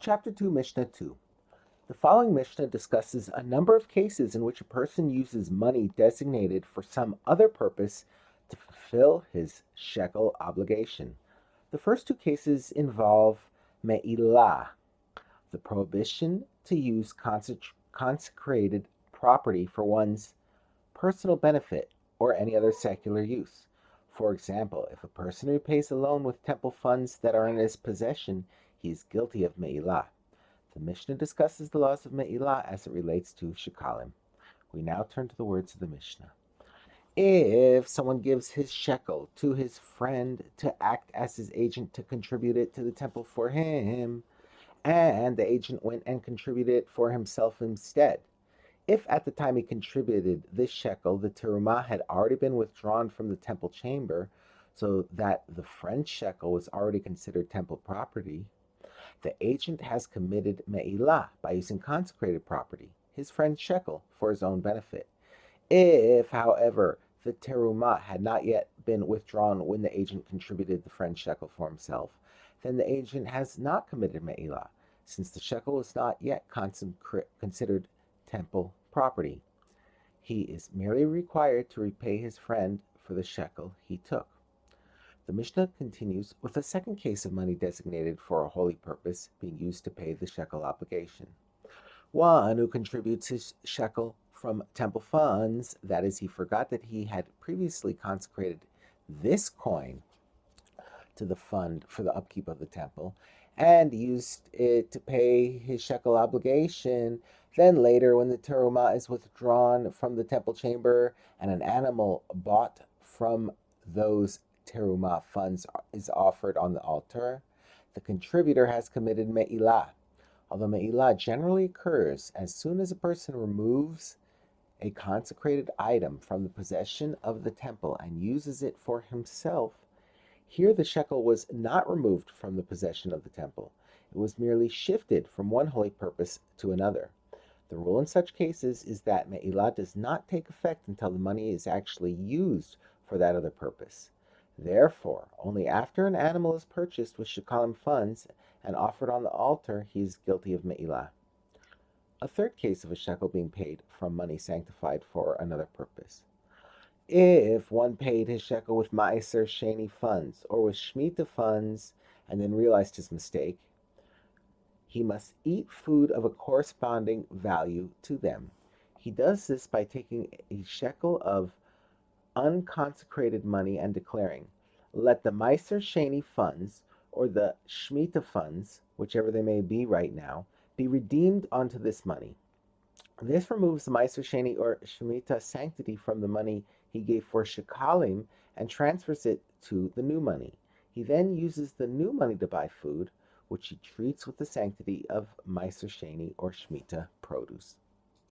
Chapter 2, Mishnah 2. The following Mishnah discusses a number of cases in which a person uses money designated for some other purpose to fulfill his shekel obligation. The first two cases involve me'ilah, the prohibition to use consecrated property for one's personal benefit or any other secular use. For example, if a person repays a loan with temple funds that are in his possession, he is guilty of me'ilah. The Mishnah discusses the laws of me'ilah as it relates to Shekalim. We now turn to the words of the Mishnah. If someone gives his shekel to his friend to act as his agent to contribute it to the temple for him, and the agent went and contributed it for himself instead, if at the time he contributed this shekel, the terumah had already been withdrawn from the temple chamber, so that the friend's shekel was already considered temple property, the agent has committed me'ilah by using consecrated property, his friend's shekel, for his own benefit. If, however, the terumah had not yet been withdrawn when the agent contributed the friend's shekel for himself, then the agent has not committed me'ilah, since the shekel was not yet considered temple property. He is merely required to repay his friend for the shekel he took. The Mishnah continues with a second case of money designated for a holy purpose being used to pay the shekel obligation. One who contributes his shekel from temple funds, that is, he forgot that he had previously consecrated this coin to the fund for the upkeep of the temple, and used it to pay his shekel obligation. Then later, when the terumah is withdrawn from the temple chamber and an animal bought from those terumah funds is offered on the altar, the contributor has committed me'ilah. Although me'ilah generally occurs as soon as a person removes a consecrated item from the possession of the temple and uses it for himself, here the shekel was not removed from the possession of the temple. It was merely shifted from one holy purpose to another. The rule in such cases is that me'ilah does not take effect until the money is actually used for that other purpose. Therefore, only after an animal is purchased with Shekalim funds and offered on the altar, he is guilty of me'ilah. A third case of a shekel being paid from money sanctified for another purpose. If one paid his shekel with Ma'aser Sheni funds or with Shemitah funds and then realized his mistake, he must eat food of a corresponding value to them. He does this by taking a shekel of unconsecrated money and declaring, "Let the Ma'aser Sheni funds or the Shemitah funds, whichever they may be right now, be redeemed onto this money." This removes the Ma'aser Sheni or Shemitah sanctity from the money he gave for Shekalim and transfers it to the new money. He then uses the new money to buy food, which he treats with the sanctity of Ma'aser Sheni or Shemitah produce.